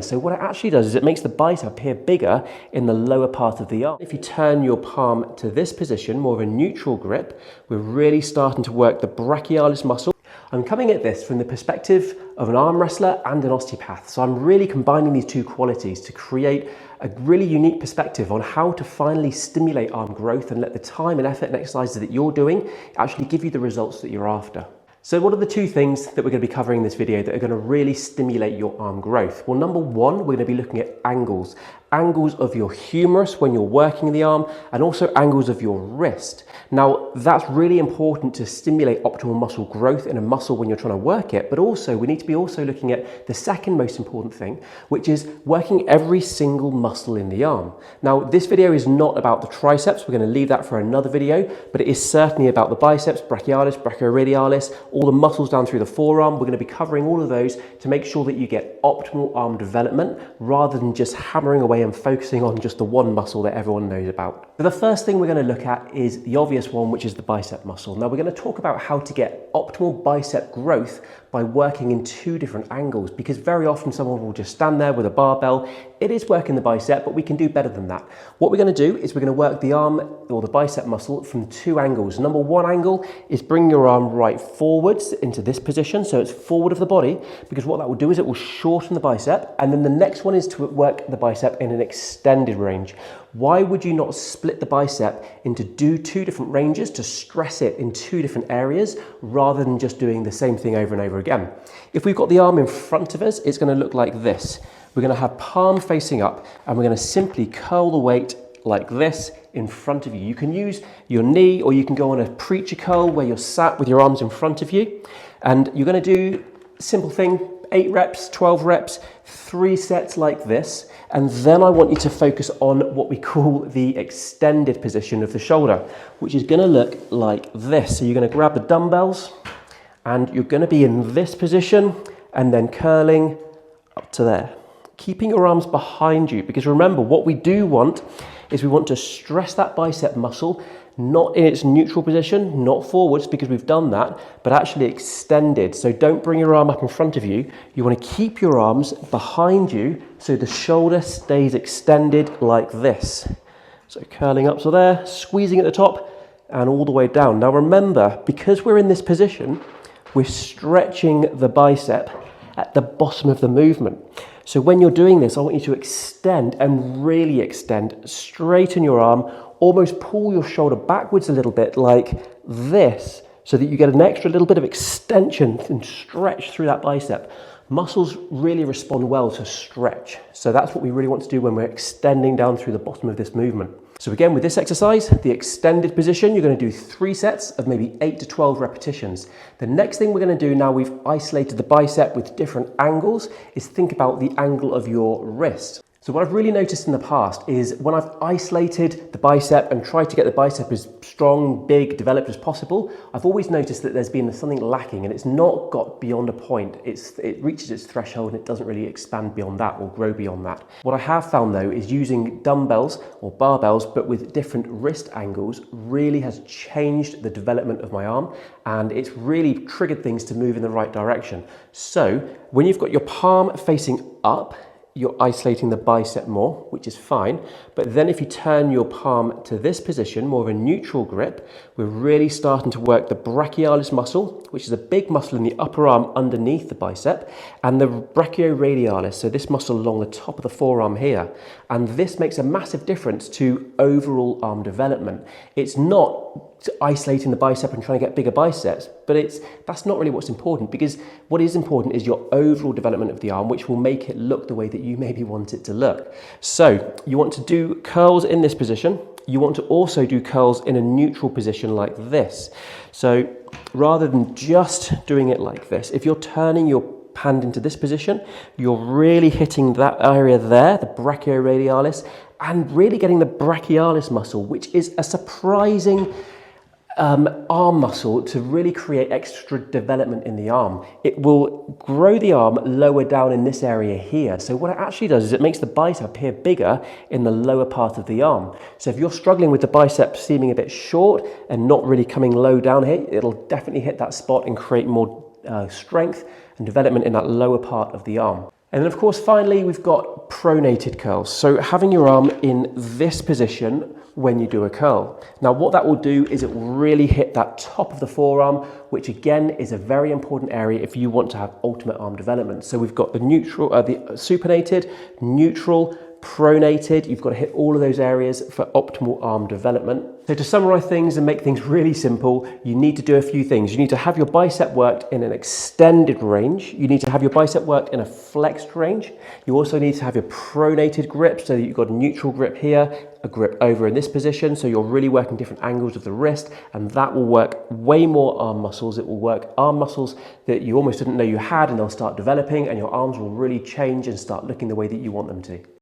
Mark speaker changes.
Speaker 1: So what it actually does is it makes the bicep appear bigger in the lower part of the arm. If you turn your palm to this position, more of a neutral grip, we're really starting to work the brachialis muscle. I'm coming at this from the perspective of an arm wrestler and an osteopath. So I'm really combining these two qualities to create a really unique perspective on how to finally stimulate arm growth and let the time and effort and exercises that you're doing actually give you the results that you're after. So what are the two things that we're going to be covering in this video that are going to really stimulate your arm growth? Well, number one, we're going to be looking at angles. Angles of your humerus when you're working the arm, and also angles of your wrist. Now, that's really important to stimulate optimal muscle growth in a muscle when you're trying to work it, but also we need to be also looking at the second most important thing, which is working every single muscle in the arm. Now, this video is not about the triceps. We're going to leave that for another video, but it is certainly about the biceps, brachialis, brachioradialis, all the muscles down through the forearm. We're going to be covering all of those to make sure that you get optimal arm development rather than just hammering away and focusing on just the one muscle that everyone knows about. So the first thing we're going to look at is the obvious one, which is the bicep muscle. Now we're going to talk about how to get optimal bicep growth by working in two different angles, because very often someone will just stand there with a barbell. It is working the bicep, but we can do better than that. What we're going to do is we're going to work the arm or the bicep muscle from two angles. Number one angle is bring your arm right forwards into this position, so it's forward of the body, because what that will do is it will shorten the bicep. And then the next one is to work the bicep in an extended range. Why would you not split the bicep into two different ranges to stress it in two different areas rather than just doing the same thing over and over again? If we've got the arm in front of us, it's going to look like this. We're going to have palm facing up, and we're going to simply curl the weight like this in front of you. You can use your knee, or you can go on a preacher curl where you're sat with your arms in front of you. And you're going to do a simple thing, 8 reps, 12 reps, 3 sets like this. And then I want you to focus on what we call the extended position of the shoulder, which is going to look like this. So you're going to grab the dumbbells and you're going to be in this position and then curling up to there, keeping your arms behind you, because remember, what we do want is we want to stress that bicep muscle, not in its neutral position, not forwards because we've done that, but actually extended. So don't bring your arm up in front of you. You want to keep your arms behind you so the shoulder stays extended like this. So curling up to there, squeezing at the top and all the way down. Now remember, because we're in this position, we're stretching the bicep at the bottom of the movement. So when you're doing this, I want you to extend and really extend, straighten your arm, almost pull your shoulder backwards a little bit like this, so that you get an extra little bit of extension and stretch through that bicep. Muscles really respond well to stretch. So that's what we really want to do when we're extending down through the bottom of this movement. So again, with this exercise, the extended position, you're going to do 3 sets of maybe 8 to 12 repetitions. The next thing we're going to do, now we've isolated the bicep with different angles, is think about the angle of your wrist. So what I've really noticed in the past is when I've isolated the bicep and tried to get the bicep as strong, big, developed as possible, I've always noticed that there's been something lacking and it's not got beyond a point. It reaches its threshold and it doesn't really expand beyond that or grow beyond that. What I have found though is using dumbbells or barbells but with different wrist angles really has changed the development of my arm, and it's really triggered things to move in the right direction. So when you've got your palm facing up, you're isolating the bicep more, which is fine. But then if you turn your palm to this position, more of a neutral grip, we're really starting to work the brachialis muscle, which is a big muscle in the upper arm underneath the bicep, and the brachioradialis, so this muscle along the top of the forearm here. And this makes a massive difference to overall arm development. It's not isolating the bicep and trying to get bigger biceps, but that's not really what's important, because what is important is your overall development of the arm, which will make it look the way that you maybe want it to look. So you want to do curls in this position. You want to also do curls in a neutral position like this. So rather than just doing it like this, if you're turning your hand into this position, you're really hitting that area there, the brachioradialis, and really getting the brachialis muscle, which is a surprising arm muscle to really create extra development in the arm. It will grow the arm lower down in this area here. So what it actually does is it makes the bicep appear bigger in the lower part of the arm. So if you're struggling with the bicep seeming a bit short and not really coming low down here, it'll definitely hit that spot and create more strength and development in that lower part of the arm. And then of course, finally, we've got pronated curls. So having your arm in this position when you do a curl. Now what that will do is it will really hit that top of the forearm, which again is a very important area if you want to have ultimate arm development. So we've got the supinated, neutral, pronated. You've got to hit all of those areas for optimal arm development. So to summarize things and make things really simple, you need to do a few things. You need to have your bicep worked in an extended range. You need to have your bicep worked in a flexed range. You also need to have your pronated grip, so that you've got a neutral grip here, a grip over in this position, so you're really working different angles of the wrist, and that will work way more arm muscles. It will work arm muscles that you almost didn't know you had, and they'll start developing, and your arms will really change and start looking the way that you want them to.